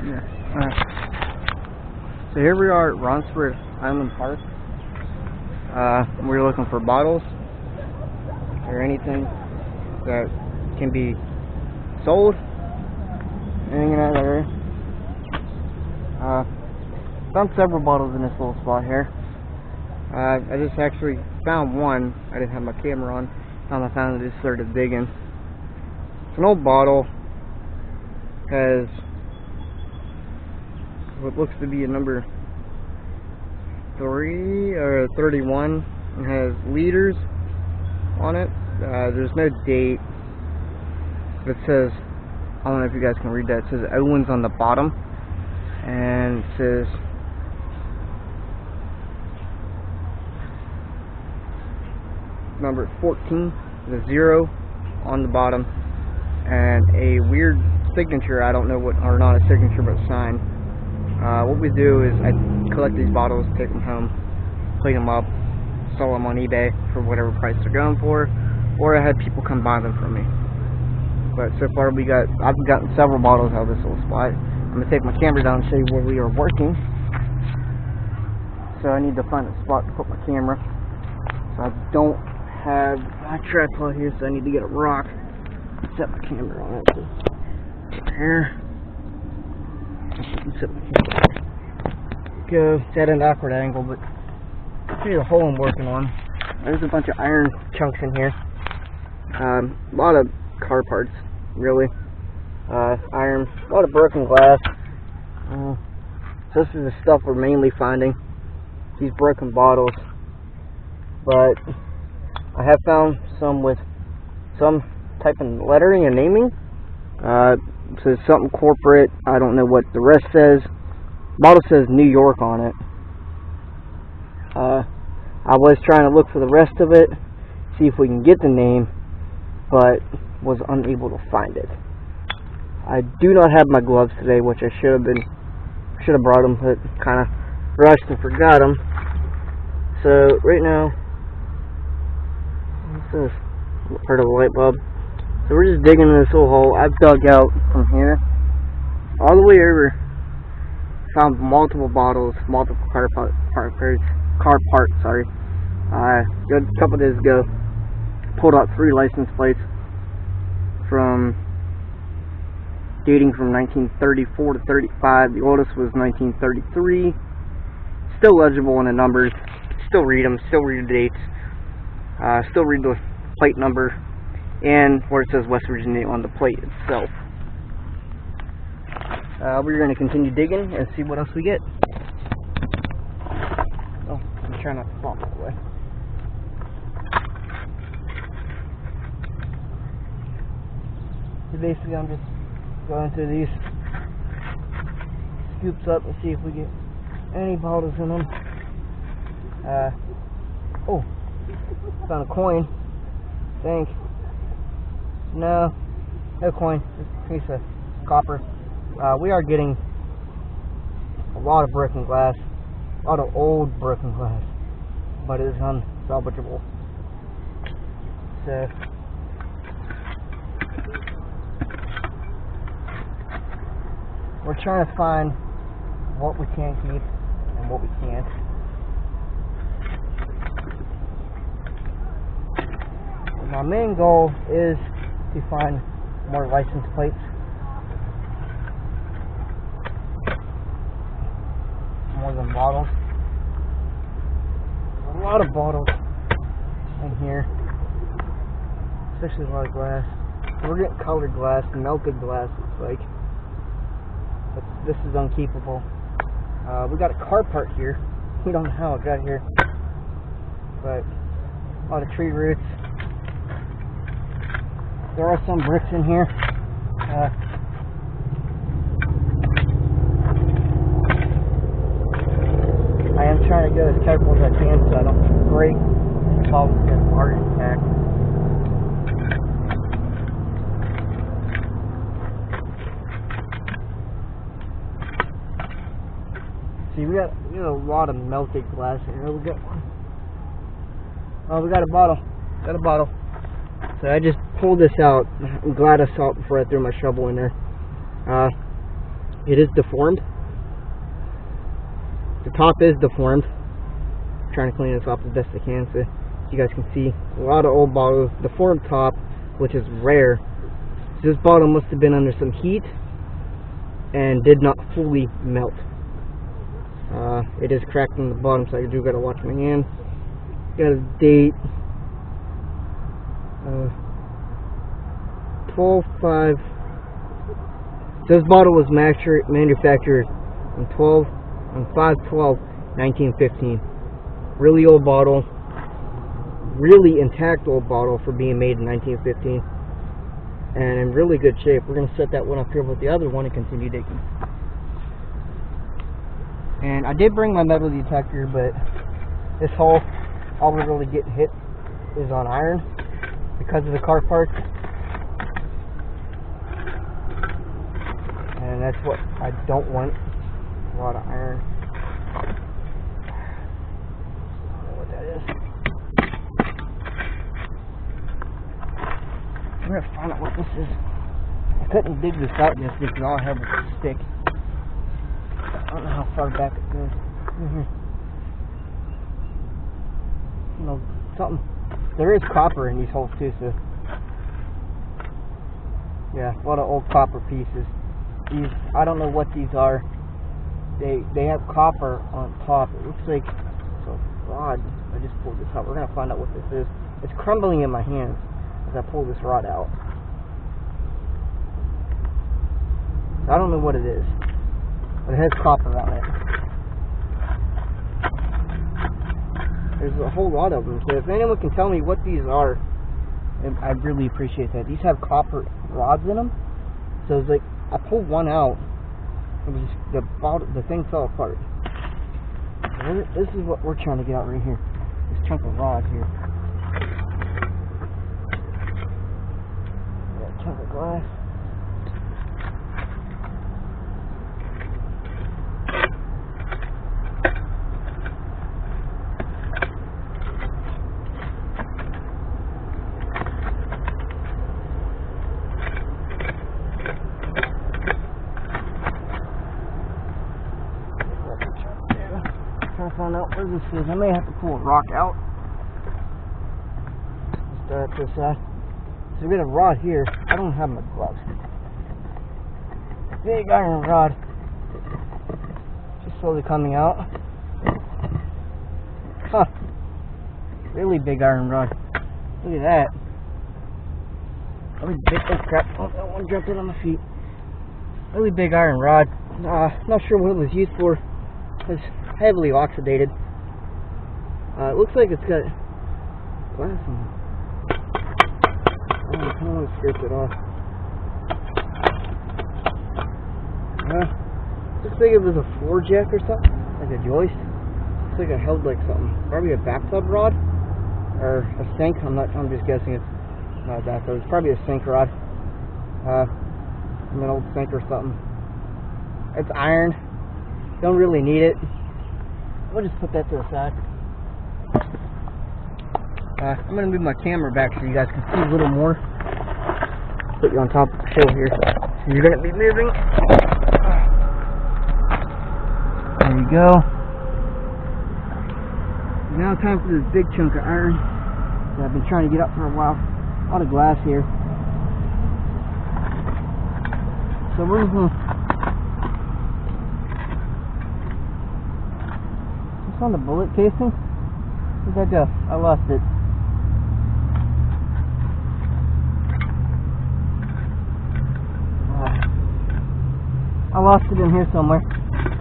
Yeah. So here we are at Ronsford Island Park. We're looking for bottles or anything that can be sold. Anything in that area. Found several bottles in this little spot here. I just actually found one. I didn't have my camera on. I found it, just started digging. It's an old bottle. Has what looks to be a number 3 or 31. It has liters on it. There's no date. But it says, I don't know if you guys can read that. It says Owens on the bottom. And it says number 14, the 0 on the bottom, and a weird signature. I don't know what, or not a signature, but a sign. What we do is I collect these bottles, take them home, clean them up, sell them on eBay for whatever price they're going for, or I had people come buy them from me. But so far I've gotten several bottles out of this little spot. I'm going to take my camera down and show you where we are working. So I need to find a spot to put my camera. So I don't have my tripod here, so I need to get a rock, set my camera on it. So here. Set my camera. Go. It's at an awkward angle, but here's the hole I'm working on. There's a bunch of iron chunks in here. A lot of car parts, really. Iron, a lot of broken glass. So this is the stuff we're mainly finding, these broken bottles. But I have found some with some type of lettering and naming. It says something corporate. I don't know what the rest says. Bottle says New York on it. I was trying to look for the rest of it, see if we can get the name, but was unable to find it. I do not have my gloves today, which I should have brought them, but kind of rushed and forgot them. So right now, what's this? Part of a light bulb. So we're just digging in this little hole. I've dug out from here all the way over. Found multiple bottles, multiple car parts. Sorry. A couple days ago, pulled out 3 license plates dating from 1934 to 35. The oldest was 1933. Still legible in the numbers. Still read them. Still read the dates. Still read the plate number and where it says West Virginia on the plate itself. We're going to continue digging and see what else we get. Oh, I'm trying not to fall that way. So basically, I'm just going through these scoops up and see if we get any bottles in them. Oh, found a coin. I think. No coin. Just a piece of copper. We are getting a lot of broken glass, a lot of old broken glass, but it is unsalvageable. So we're trying to find what we can keep and what we can't. My main goal is to find more license plates. More than bottles. A lot of bottles in here. Especially a lot of glass. We're getting colored glass, melted glass, looks like. But this is unkeepable. We got a car part here. We don't know how it got here. But a lot of tree roots. There are some bricks in here. I am trying to go as careful as I can so I don't break the bottles get heart attack. See, we got a lot of melted glass here. We got one. Oh, we got a bottle. Got a bottle. So I just pulled this out. I'm glad I saw it before I threw my shovel in there. It is deformed. The top is deformed. I'm trying to clean this off as best I can so you guys can see. A lot of old bottles, deformed top, which is rare. So this bottle must have been under some heat and did not fully melt. It is cracked on the bottom, so I do gotta watch my hand. Got a date. 12/5. So this bottle was manufactured on 5/12/1915. Really old bottle. Really intact old bottle for being made in 1915. And in really good shape. We're going to set that one up here with the other one and continue digging. And I did bring my metal detector, but this hole, all we're really getting hit is on iron because of the car parts. And that's what I don't want. A lot of iron. I don't know what that is. I'm going to find out what this is. I couldn't dig this out just because all I had was a stick. I don't know how far back it goes. You know, something. There is copper in these holes too, so yeah, a lot of old copper pieces. These, I don't know what these are. They have copper on top. It looks like it's a rod. I just pulled this out. We're gonna find out what this is. It's crumbling in my hands as I pull this rod out. I don't know what it is. But it has copper on it. There's a whole lot of them. So if anyone can tell me what these are, I'd really appreciate that. These have copper rods in them. So it's like I pulled one out. It was the thing fell apart. This is what we're trying to get out right here. This chunk of rod here. That chunk of glass. Find out where this is. I may have to pull a rock out. Let's start this side. So we got a rod here. I don't have my gloves. Big iron rod. Just slowly coming out. Huh. Really big iron rod. Look at that. Really big. Oh crap. Oh, that one jumped in on my feet. Really big iron rod. Not sure what it was used for. It's heavily oxidated. It looks like it's got glass in it. I kind of want to scrape it off. Looks like it was a floor jack or something, like a joist. Looks like it held like something. Probably a bathtub rod or a sink. I'm just guessing it's not a bathtub. It's probably a sink rod. An old sink or something. It's iron. Don't really need it. We'll just put that to the side. I'm going to move my camera back so you guys can see a little more. Put you on top of the hill here. So you're going to be moving. There you go. Now time for this big chunk of iron that I've been trying to get up for a while. A lot of glass here. So we're just going to... on the bullet casing? Where'd that go? I lost it. I lost it in here somewhere.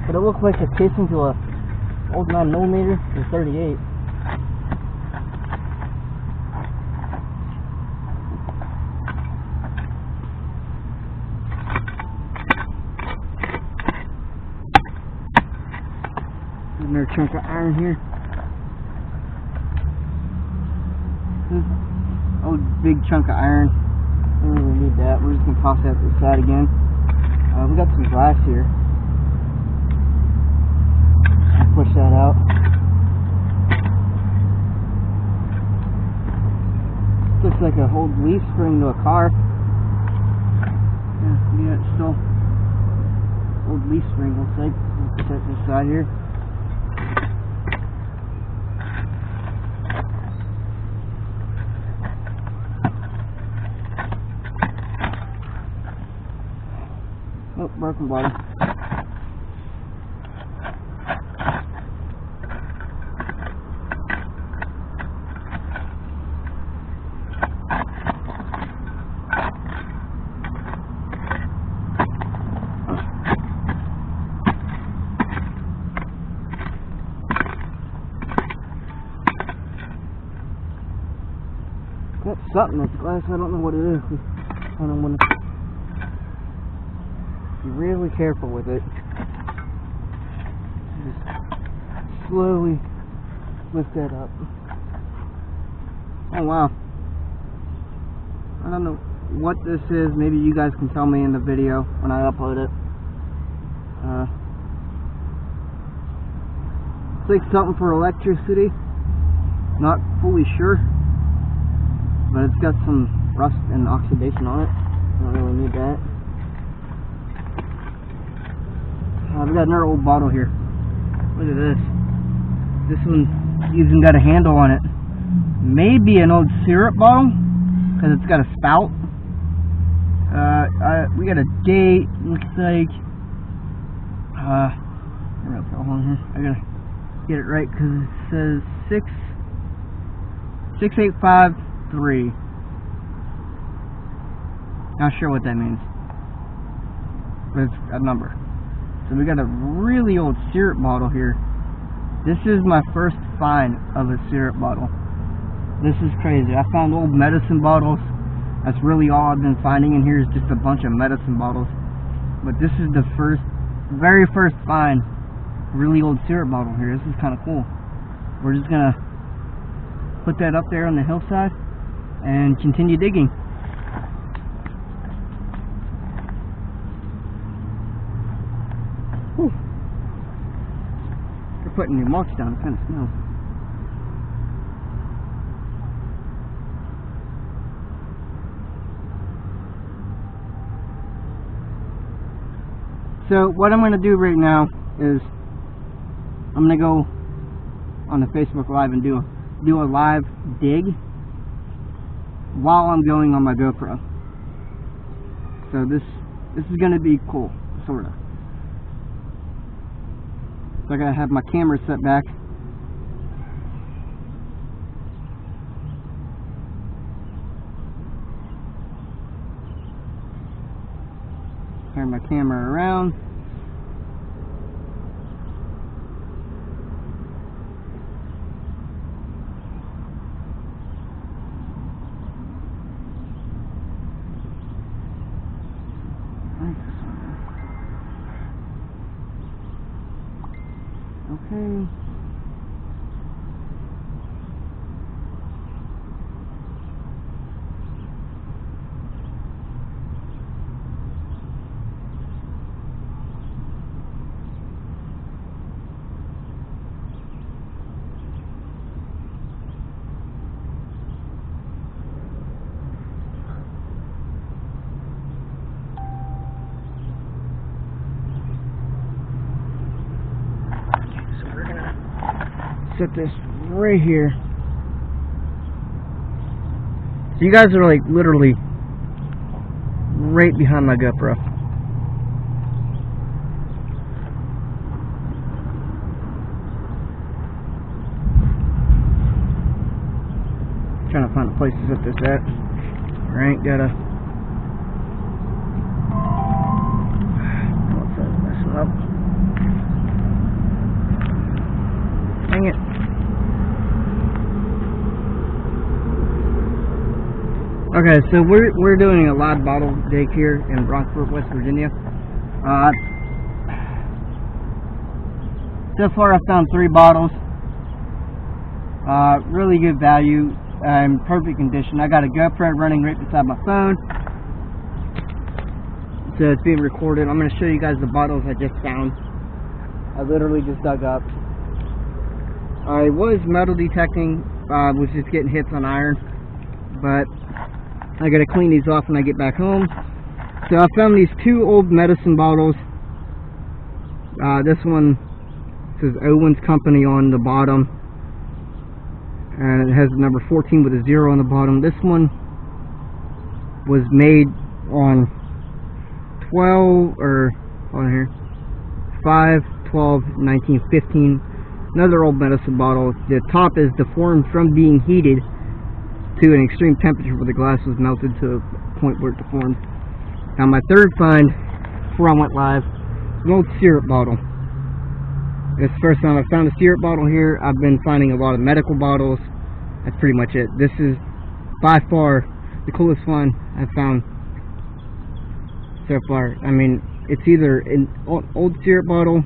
But it looked like a casing to a old 9mm or 38. Another chunk of iron here. Oh, big chunk of iron. Don't really need that. We're just gonna toss that to the side again. We got some glass here. Push that out. Looks like an old leaf spring to a car. Yeah, still old leaf spring, looks like. Let's check this side here. Oh, broken bottom. That's something, that's glass, I don't know what it is. I don't want to be really careful with it. Just slowly lift that up. Oh wow. I don't know what this is, maybe you guys can tell me in the video when I upload it. It's like something for electricity, not fully sure. But it's got some rust and oxidation on it. Don't really need that. I've got another old bottle here. Look at this. This one even got a handle on it. Maybe an old syrup bottle, because it's got a spout. We got a date. Looks like. Hold on here. I gotta get it right because it says 6853. Not sure what that means, but it's a number. So we got a really old syrup bottle here. This is my first find of a syrup bottle. This is crazy. I found old medicine bottles. That's really all I've been finding in here is just a bunch of medicine bottles. But this is the very first find, really old syrup bottle here. This is kind of cool. We're just gonna put that up there on the hillside and continue digging. Whew. They're putting new mulch down, it kind of smells. So what I'm going to do right now is I'm going to go on the Facebook Live and do a live dig while I'm going on my GoPro. So this is going to be cool, sort of. So I gotta have my camera set back. Turn my camera around. Okay. Set this right here. So you guys are like literally right behind my GoPro. Trying to find a place to set this at. I ain't gotta. What's that messing up? Dang it. Okay, so we're doing a live bottle dig here in Brockport, West Virginia. So far I've found 3 bottles. Really good value, in perfect condition. I got a GoPro running right beside my phone, so it's being recorded. I'm going to show you guys the bottles I just found. I literally just dug up. I was metal detecting, was just getting hits on iron, but I gotta clean these off when I get back home. So I found these 2 old medicine bottles. This one says Owens Company on the bottom, and it has the number 14 with a 0 on the bottom. This one was made on 5/12/1915. Another old medicine bottle. The top is deformed from being heated to an extreme temperature where the glass was melted to a point where it deformed. Now my third find before I went live is an old syrup bottle. It's the first time I've found a syrup bottle here. I've been finding a lot of medical bottles. That's pretty much it. This is by far the coolest one I've found so far. I mean, it's either an old syrup bottle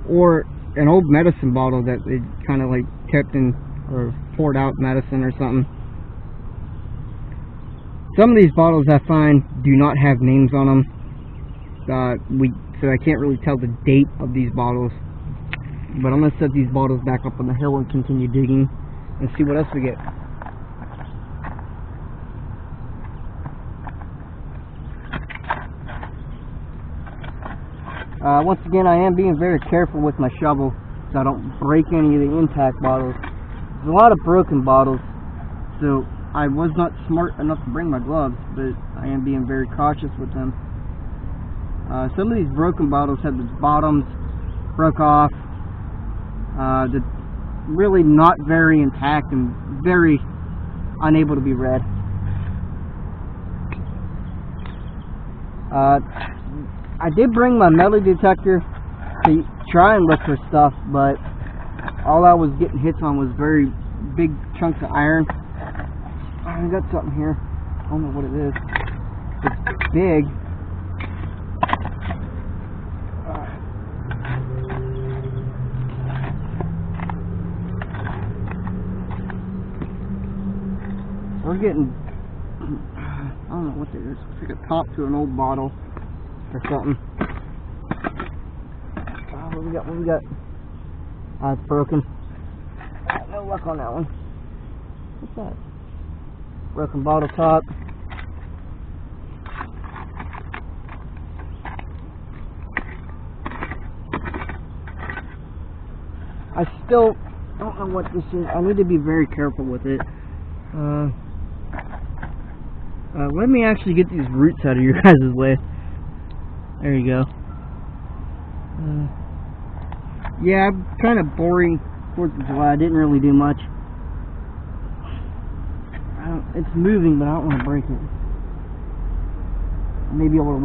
or an old medicine bottle that they kind of like kept in or poured out medicine or something. Some of these bottles I find do not have names on them, so I can't really tell the date of these bottles. But I'm going to set these bottles back up on the hill and continue digging and see what else we get. Once again, I am being very careful with my shovel so I don't break any of the intact bottles. There's a lot of broken bottles, so I was not smart enough to bring my gloves, but I am being very cautious with them. Some of these broken bottles have the bottoms broke off. They're really not very intact and very unable to be read. I did bring my metal detector to try and look for stuff, but all I was getting hits on was very big chunks of iron. I got something here. I don't know what it is. It's big. We're getting, I don't know what it is. It's like a top to an old bottle or something. What we got? What we got? It's broken. No luck on that one. What's that? Broken bottle top. I still don't know what this is. I need to be very careful with it. Let me actually get these roots out of your guys' way. There you go. Yeah, I'm kind of boring 4th of July. I didn't really do much. It's moving, but I don't want to break it. Maybe I want to